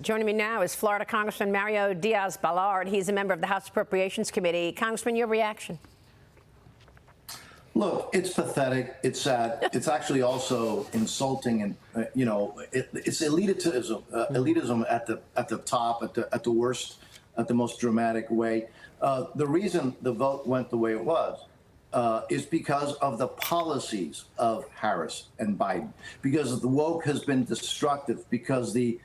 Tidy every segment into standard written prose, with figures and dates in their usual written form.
Joining me now is Florida Congressman Mario Diaz Balart. He's a member of the House Appropriations Committee. Congressman, your reaction? Look, it's pathetic. It's sad. It's actually also insulting, and it's elitism. Elitism at the top, at the worst, at the most dramatic way. The reason the vote went the way it was is because of the policies of Harris and Biden. Because the woke has been destructive. Because the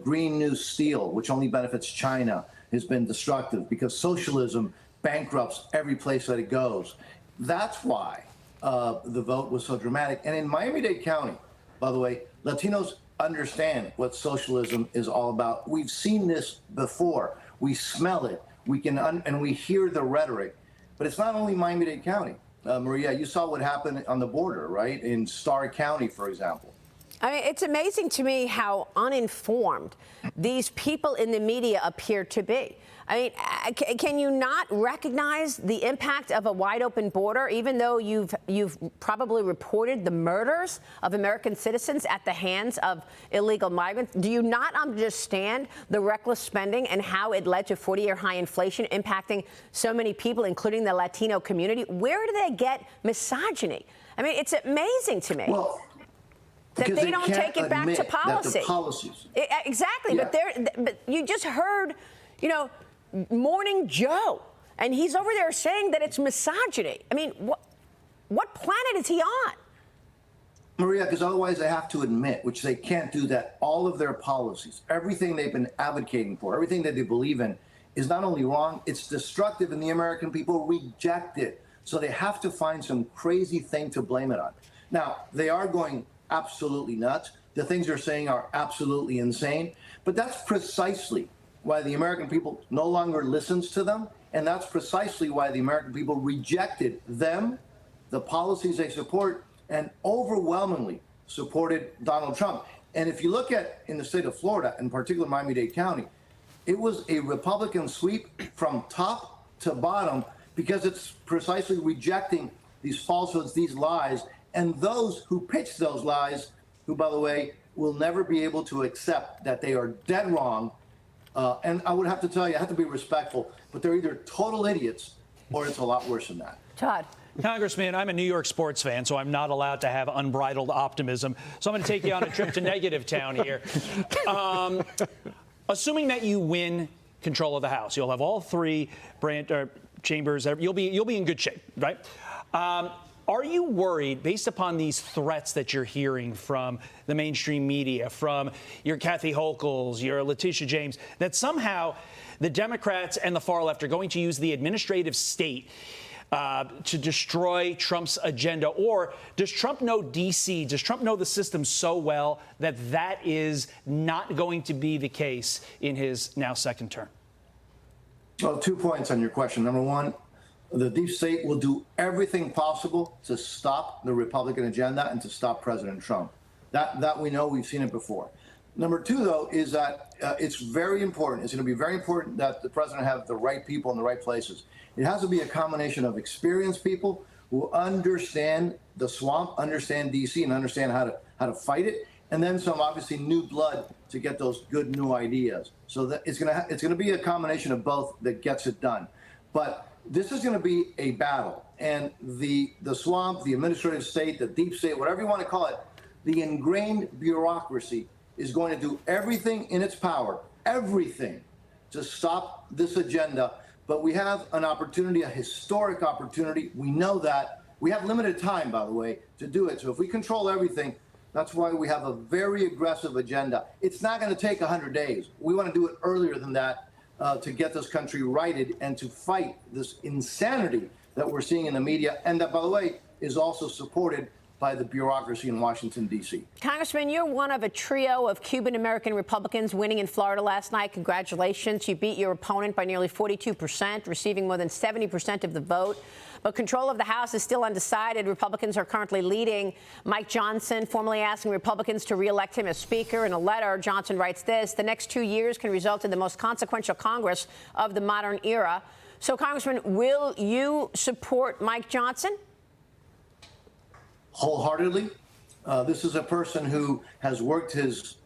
Green New Steel, which only benefits China, has been destructive. Because socialism bankrupts every place that it goes. That's why the vote was so dramatic. And in Miami-Dade County, by the way, Latinos understand what socialism is all about. We've seen this before. We smell it. We can and we hear the rhetoric. But it's not only Miami-Dade County. Maria, you saw what happened on the border, right? In Starr County, for example. I mean, it's amazing to me how uninformed these people in the media appear to be. I mean, can you not recognize the impact of a wide open border, even though you've probably reported the murders of American citizens at the hands of illegal migrants? Do you not understand the reckless spending and how it led to 40-year high inflation impacting so many people, including the Latino community? Where do they get misogyny? I mean, it's amazing to me. Well, that they don't take it back to policy. That the policies. Exactly, yeah. But you just heard, Morning Joe, and he's over there saying that it's misogyny. I mean, what planet is he on? Maria, because otherwise they have to admit, which they can't do, that all of their policies, everything they've been advocating for, everything that they believe in, is not only wrong, it's destructive, and the American people reject it. So they have to find some crazy thing to blame it on. Now, they are going absolutely nuts. The things they're saying are absolutely insane. But that's precisely why the American people no longer listens to them. And that's precisely why the American people rejected them, the policies they support, and overwhelmingly supported Donald Trump. And if you look at in the state of Florida, in particular Miami-Dade County, it was a Republican sweep from top to bottom because it's precisely rejecting these falsehoods, these lies, and those who pitch those lies, who, by the way, will never be able to accept that they are dead wrong. And I would have to tell you, I have to be respectful, but they're either total idiots or it's a lot worse than that. Todd. Congressman, I'm a New York sports fan, so I'm not allowed to have unbridled optimism. So I'm going to take you on a trip to negative town here. Assuming that you win control of the House, you'll have all three chambers. You'll be in good shape, right? Are you worried, based upon these threats that you're hearing from the mainstream media, from your Kathy Hochul's, your Letitia James, that somehow the Democrats and the far left are going to use the administrative state to destroy Trump's agenda? Or does Trump know D.C., does Trump know the system so well that that is not going to be the case in his now second term? Well, 2 points on your question. Number one, the deep state will do everything possible to stop the Republican agenda and to stop President Trump. That we know. We've seen it before. Number two, though, is that it's very important. It's going to be very important that the president have the right people in the right places. It has to be a combination of experienced people who understand the swamp, understand D.C., and understand how to fight it, and then some obviously new blood to get those good new ideas. So that it's going to be a combination of both that gets it done. But this is going to be a battle, and the swamp, the administrative state, the deep state, whatever you want to call it, the ingrained bureaucracy is going to do everything in its power, everything, to stop this agenda. But we have an opportunity, a historic opportunity. We know that. We have limited time, by the way, to do it. So if we control everything, that's why we have a very aggressive agenda. It's not going to take 100 days. We want to do it earlier than that. To get this country righted and to fight this insanity that we're seeing in the media, and that, by the way, is also supported by the bureaucracy in Washington, D.C. Congressman, you're one of a trio of Cuban-American Republicans winning in Florida last night. Congratulations. You beat your opponent by nearly 42%, receiving more than 70% of the vote. But control of the House is still undecided. Republicans are currently leading. Mike Johnson formally asking Republicans to re-elect him as Speaker. In a letter, Johnson writes this: the next 2 years can result in the most consequential Congress of the modern era. So, Congressman, will you support Mike Johnson? Wholeheartedly. This is a person who has worked his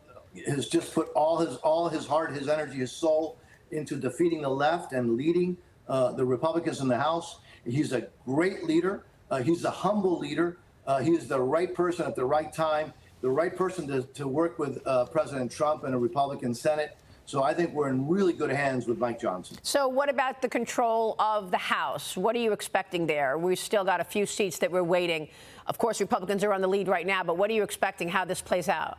has just put all his heart, his energy, his soul into defeating the left and leading the Republicans in the House. He's a great leader. He's a humble leader. He is the right person at the right time, the right person to work with President Trump and a Republican Senate. So I think we're in really good hands with Mike Johnson. So what about the control of the House? What are you expecting there? We've still got a few seats that we're waiting. Of course, Republicans are on the lead right now, but what are you expecting, how this plays out?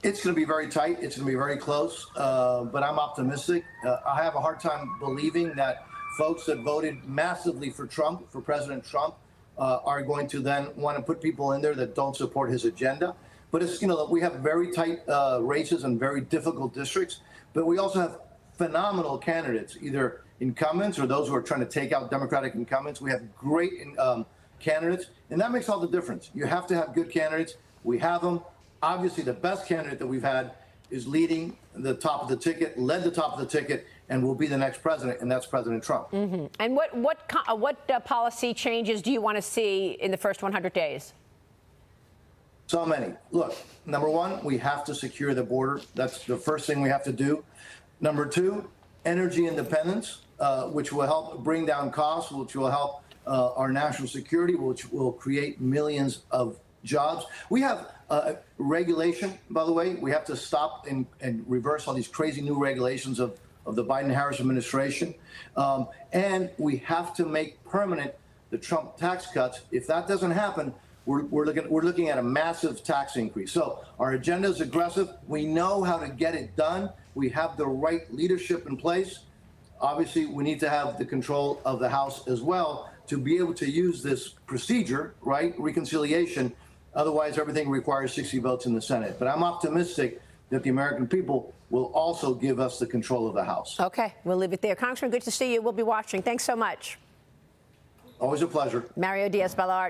It's going to be very tight. It's going to be very close, but I'm optimistic. I have a hard time believing that folks that voted massively for Trump, for President Trump, are going to then want to put people in there that don't support his agenda. But it's, we have very tight races and very difficult districts, but we also have phenomenal candidates, either incumbents or those who are trying to take out Democratic incumbents. We have great candidates, and that makes all the difference. You have to have good candidates. We have them. Obviously, the best candidate that we've had is leading the top of the ticket, led the top of the ticket, and will be the next president, and that's President Trump. Mm-hmm. And what policy changes do you want to see in the first 100 days? So many. Look, number one, we have to secure the border. That's the first thing we have to do. Number two, energy independence, which will help bring down costs, which will help our national security, which will create millions of jobs. We have regulation, by the way. We have to stop and reverse all these crazy new regulations of the Biden-Harris administration. And we have to make permanent the Trump tax cuts. If that doesn't happen, we're looking at a massive tax increase. So our agenda is aggressive. We know how to get it done. We have the right leadership in place. Obviously, we need to have the control of the House as well to be able to use this procedure, right? Reconciliation. Otherwise, everything requires 60 votes in the Senate. But I'm optimistic that the American people will also give us the control of the House. Okay, we'll leave it there. Congressman, good to see you. We'll be watching. Thanks so much. Always a pleasure. Mario Diaz Balart.